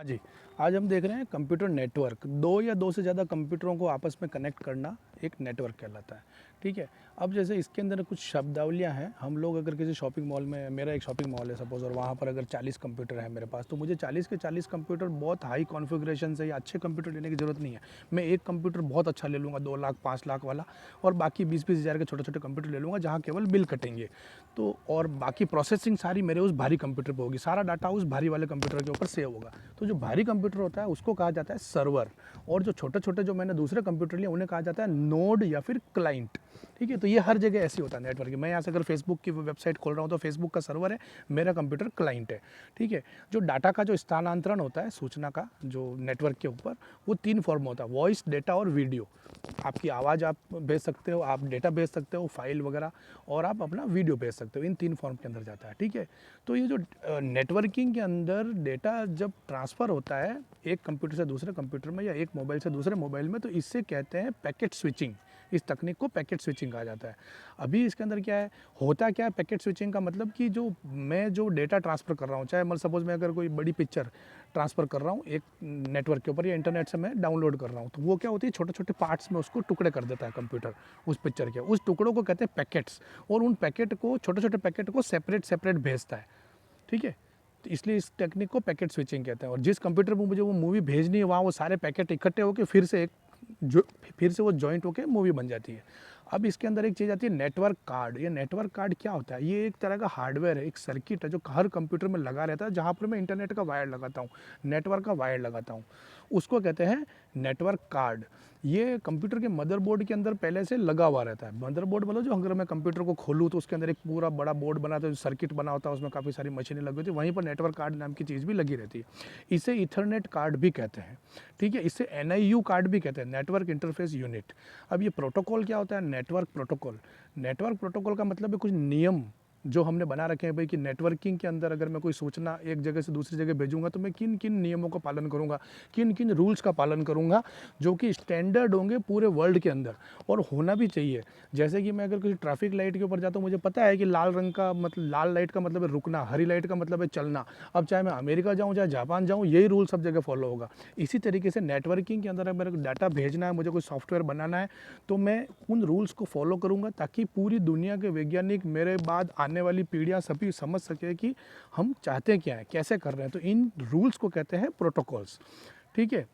हाँ जी, आज हम देख रहे हैं कंप्यूटर नेटवर्क। 2 या 2 से ज़्यादा कंप्यूटरों को आपस में कनेक्ट करना एक नेटवर्क कहलाता है, ठीक है? अब जैसे इसके अंदर कुछ शब्दावलियाँ हैं, हम लोग अगर किसी शॉपिंग मॉल में, मेरा एक शॉपिंग मॉल है सपोज़, और वहाँ पर अगर 40 कंप्यूटर हैं मेरे पास, तो मुझे 40 के 40 कंप्यूटर बहुत हाई कॉन्फ़िगरेशन से या अच्छे कंप्यूटर लेने की ज़रूरत नहीं है। मैं एक कंप्यूटर बहुत अच्छा ले लूँगा, 2 लाख 5 लाख वाला, और बाकी 20-20 हज़ार के छोटे-छोटे कंप्यूटर ले लूँगा जहाँ केवल बिल कटेंगे। तो और बाकी प्रोसेसिंग सारी मेरे उस भारी कंप्यूटर पे होगी, सारा डाटा उस भारी वाले कंप्यूटर के ऊपर सेव होगा। तो जो भारी कंप्यूटर होता है उसको कहा जाता है सर्वर, और जो छोटे-छोटे जो मैंने दूसरे कंप्यूटर लिए उन्हें कहा जाता है नोड या फिर क्लाइंट, ठीक है? तो ये हर जगह ऐसे होता है नेटवर्क। मैं यहाँ से अगर फेसबुक की वेबसाइट खोल रहा हूँ तो फेसबुक का सर्वर है, मेरा कंप्यूटर क्लाइंट है, ठीक है? जो डाटा का जो स्थानांतरण होता है सूचना का जो नेटवर्क के ऊपर, वो 3 फॉर्म होता है, वॉइस, डेटा और वीडियो। आपकी आवाज़ आप भेज सकते हो, आप डेटा भेज सकते हो, फाइल वगैरह, और आप अपना वीडियो भेज सकते हो। इन 3 फॉर्म के अंदर जाता है, ठीक है? तो ये जो नेटवर्किंग के अंदर डेटा जब ट्रांसफ़र होता है एक कंप्यूटर से दूसरे कंप्यूटर में या एक मोबाइल से दूसरे मोबाइल में, तो इससे कहते हैं पैकेट स्विचिंग। इस तकनीक को पैकेट स्विचिंग कहा जाता है। अभी इसके अंदर क्या है, होता क्या है पैकेट स्विचिंग का मतलब कि जो मैं जो डेटा ट्रांसफ़र कर रहा हूँ, चाहे मतलब सपोज़ मैं अगर कोई बड़ी पिक्चर ट्रांसफ़र कर रहा हूँ एक नेटवर्क के ऊपर या इंटरनेट से मैं डाउनलोड कर रहा हूँ, तो वो क्या होती है, छोटे-छोटे पार्ट्स में उसको टुकड़े कर देता है कंप्यूटर उस पिक्चर के। उस टुकड़ों को कहते हैं पैकेट्स, और उन पैकेट को, छोटे-छोटे पैकेट को सेपरेट भेजता है, ठीक है? तो इसलिए इस टेक्निक को पैकेट स्विचिंग कहते हैं। और जिस कंप्यूटर पे मुझे वो मूवी भेजनी है, वहाँ वो सारे पैकेट इकट्ठे होके फिर से वो जॉइंट होके मूवी बन जाती है। अब इसके अंदर एक चीज़ आती है नेटवर्क कार्ड। ये नेटवर्क कार्ड क्या होता है? ये एक तरह का हार्डवेयर है, एक सर्किट है जो हर कंप्यूटर में लगा रहता है, जहाँ पर मैं इंटरनेट का वायर लगाता हूँ, नेटवर्क का वायर लगाता हूँ, उसको कहते हैं नेटवर्क कार्ड। ये कंप्यूटर के मदरबोर्ड के अंदर पहले से लगा हुआ रहता है। मदरबोर्ड मतलब जो, अगर मैं कंप्यूटर को खोलूँ तो उसके अंदर एक पूरा बड़ा बोर्ड बना होता है, जो सर्किट बना होता है, उसमें काफ़ी सारी मशीनें लगी होती है, वहीं पर नेटवर्क कार्ड नाम की चीज़ भी लगी रहती है। इसे ईथरनेट कार्ड भी कहते हैं, ठीक है? इसे एनआईयू कार्ड भी कहते हैं, नेटवर्क इंटरफेस यूनिट। अब ये प्रोटोकॉल क्या होता है? Network protocol. नेटवर्क प्रोटोकॉल का मतलब है कुछ नियम जो हमने बना रखे हैं भाई, कि नेटवर्किंग के अंदर अगर मैं कोई सूचना एक जगह से दूसरी जगह भेजूँगा तो मैं किन-किन नियमों का पालन करूँगा, किन-किन रूल्स का पालन करूँगा, जो कि स्टैंडर्ड होंगे पूरे वर्ल्ड के अंदर, और होना भी चाहिए। जैसे कि मैं अगर किसी ट्रैफिक लाइट के ऊपर जाता हूँ, मुझे पता है कि लाल रंग का मतलब, लाल लाइट का मतलब है रुकना, हरी लाइट का मतलब है चलना। अब चाहे मैं अमेरिका जाऊँ, चाहे जापान जाऊँ, यही रूल सब जगह फॉलो होगा। इसी तरीके से नेटवर्किंग के अंदर अगर मेरे को डाटा भेजना है, मुझे कोई सॉफ्टवेयर बनाना है, तो मैं उन रूल्स को फॉलो करूँगा, ताकि पूरी दुनिया के वैज्ञानिक, मेरे बाद आने वाली पीढ़ियाँ सभी समझ सके कि हम चाहते क्या हैं, कैसे कर रहे हैं। तो इन रूल्स को कहते हैं प्रोटोकॉल्स, ठीक है?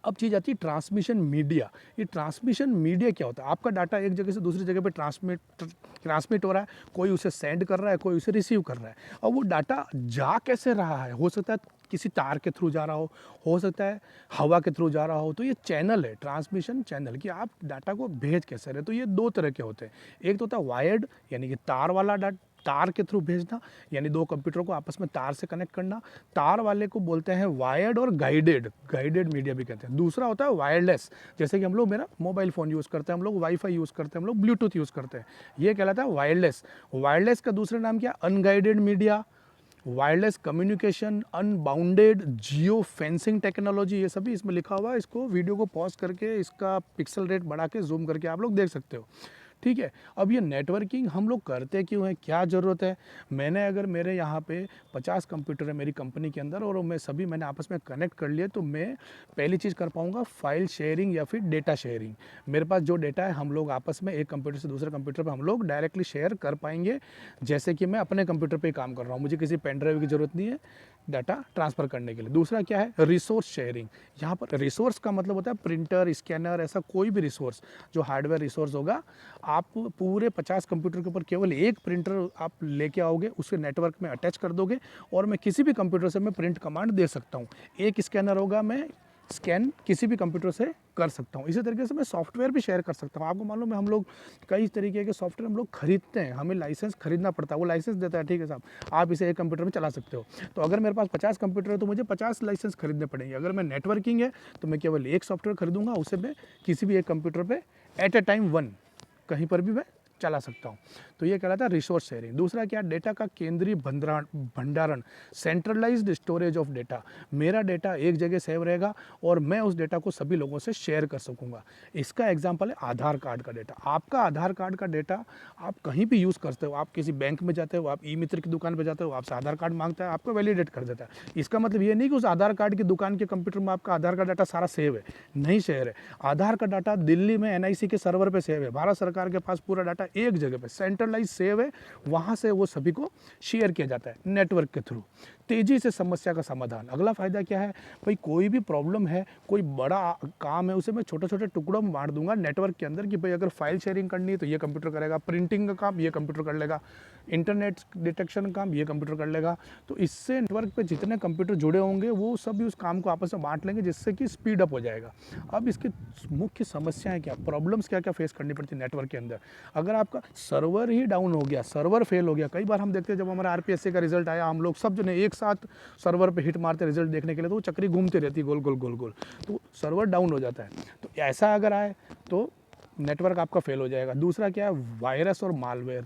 अब चीज़ आती है ट्रांसमिशन मीडिया। ये ट्रांसमिशन मीडिया क्या होता है? आपका डाटा एक जगह से दूसरी जगह पे ट्रांसमिट हो रहा है, कोई उसे सेंड कर रहा है, कोई उसे रिसीव कर रहा है। अब वो डाटा जा कैसे रहा है? हो सकता है किसी तार के थ्रू जा रहा हो सकता है हवा के थ्रू जा रहा हो। तो ये चैनल है, ट्रांसमिशन चैनल, कि आप डाटा को भेज कैसे रहे। तो ये 2 तरह के होते हैं। एक तो होता है वायर्ड, यानी कि तार वाला तार के थ्रू भेजना, यानी 2 कंप्यूटर को आपस में तार से कनेक्ट करना। तार वाले को बोलते हैं वायर्ड, और गाइडेड मीडिया भी कहते हैं। दूसरा होता है वायरलेस, जैसे कि हम लोग मेरा मोबाइल फ़ोन यूज़ करते हैं, हम लोग वाईफाई यूज़ करते हैं, हम लोग ब्लूटूथ यूज़ करते हैं, ये कहलाता है वायरलेस। वायरलेस का दूसरा नाम क्या? Unguided media, wireless communication, unbounded geo fencing technology, ये सभी इसमें लिखा हुआ है। इसको वीडियो को पॉज करके इसका पिक्सल रेट बढ़ा के जूम करके आप लोग देख सकते हो, ठीक है? अब ये नेटवर्किंग हम लोग करते क्यों हैं, क्या ज़रूरत है? अगर मेरे यहाँ पे 50 कंप्यूटर है मेरी कंपनी के अंदर, और मैंने आपस में कनेक्ट कर लिए, तो मैं पहली चीज़ कर पाऊँगा फाइल शेयरिंग या फिर डेटा शेयरिंग। मेरे पास जो डेटा है, हम लोग आपस में एक कंप्यूटर से दूसरे कंप्यूटर पे हम लोग डायरेक्टली शेयर कर पाएंगे। जैसे कि मैं अपने कंप्यूटर पे ही काम कर रहा हूँ, मुझे किसी पेन ड्राइव की ज़रूरत नहीं है डाटा ट्रांसफ़र करने के लिए। दूसरा क्या है? Resource sharing. यहाँ पर रिसोर्स का मतलब होता है प्रिंटर, स्कैनर, ऐसा कोई भी रिसोर्स जो हार्डवेयर रिसोर्स होगा। आप पूरे 50 कंप्यूटर के ऊपर केवल एक प्रिंटर आप लेके आओगे, उसे नेटवर्क में अटैच कर दोगे, और मैं किसी भी कंप्यूटर से मैं प्रिंट कमांड दे सकता हूँ। एक स्कैनर होगा, मैं स्कैन किसी भी कंप्यूटर से कर सकता हूँ। इसी तरीके से मैं सॉफ्टवेयर भी शेयर कर सकता हूँ। आपको मालूम है, हम लोग कई तरीके के सॉफ्टवेयर हम लोग खरीदते हैं, हमें लाइसेंस खरीदना पड़ता है। वो लाइसेंस देता है, ठीक है साहब, आप इसे एक कंप्यूटर में चला सकते हो। तो अगर मेरे पास 50 कंप्यूटर है, तो मुझे 50 लाइसेंस खरीदने पड़ेंगे। अगर मैं नेटवर्किंग है, तो मैं केवल एक सॉफ्टवेयर खरीदूंगा, उसे मैं किसी भी एक कंप्यूटर पर एट ए टाइम वन, कहीं पर भी मैं चला सकता हूँ। तो ये कहलाता है रिसोर्स शेयरिंग। दूसरा क्या, डेटा का केंद्रीय भंडारण, सेंट्रलाइज्ड स्टोरेज ऑफ डेटा। मेरा डेटा एक जगह सेव रहेगा और मैं उस डेटा को सभी लोगों से शेयर कर सकूंगा। इसका एग्जांपल है आधार कार्ड का डेटा। आपका आधार कार्ड का डेटा आप कहीं भी यूज़ करते हो, आप किसी बैंक में जाते हो, आप ई मित्र की दुकान पर जाते हो, आपसे आधार कार्ड मांगता है, आपको वैलिडेट कर देता है। इसका मतलब ये नहीं कि उस आधार कार्ड की दुकान के कंप्यूटर में आपका आधार का डाटा सारा सेव है, नहीं शेयर है। आधार का डाटा दिल्ली में एनआईसी के सर्वर पे सेव है, भारत सरकार के पास पूरा डाटा एक जगह पे सेंट्रलाइज सेव है, वहाँ से वो सभी को शेयर किया जाता है नेटवर्क के थ्रू। तेज़ी से समस्या का समाधान। अगला फ़ायदा क्या है भाई, कोई भी प्रॉब्लम है, कोई बड़ा काम है, उसे मैं छोटे छोटे टुकड़ों में बांट दूंगा नेटवर्क के अंदर कि भाई अगर फाइल शेयरिंग करनी है तो ये कंप्यूटर करेगा, प्रिंटिंग का काम ये कंप्यूटर कर लेगा, इंटरनेट डिटेक्शन का काम ये कंप्यूटर कर लेगा। तो इससे नेटवर्क पे जितने कंप्यूटर जुड़े होंगे वो सब भी उस काम को आपस में बांट लेंगे, जिससे कि स्पीड अप हो जाएगा। अब इसकी मुख्य समस्याएं क्या, प्रॉब्लम्स क्या क्या फेस करनी पड़ती है नेटवर्क के अंदर। अगर आपका सर्वर ही डाउन हो गया, सर्वर फेल हो गया, कई बार हम देखते हैं जब हमारा आरपीएससी का रिजल्ट आया, हम लोग सब जने एक साथ सर्वर पे हिट मारते रिजल्ट देखने के लिए, तो वो चक्री घूमती रहती है गोल गोल गोल गोल, तो सर्वर डाउन हो जाता है। तो ऐसा अगर आए तो नेटवर्क आपका फेल हो जाएगा। दूसरा क्या है, वायरस और मालवेयर।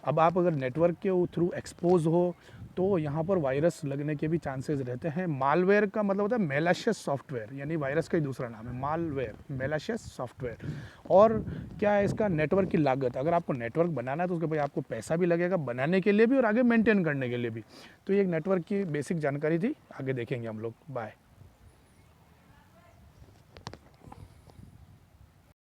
अब आप अगर नेटवर्क के थ्रू एक्सपोज हो तो यहाँ पर वायरस लगने के भी चांसेस रहते हैं। मालवेयर का मतलब होता है मैलिशियस सॉफ्टवेयर, यानी वायरस का ही दूसरा नाम है मालवेयर, मैलिशियस सॉफ्टवेयर। और क्या है इसका, नेटवर्क की लागत। अगर आपको नेटवर्क बनाना है तो उसके भाई आपको पैसा भी लगेगा बनाने के लिए भी और आगे मेंटेन करने के लिए भी। तो ये एक नेटवर्क की बेसिक जानकारी थी, आगे देखेंगे हम लोग। बाय।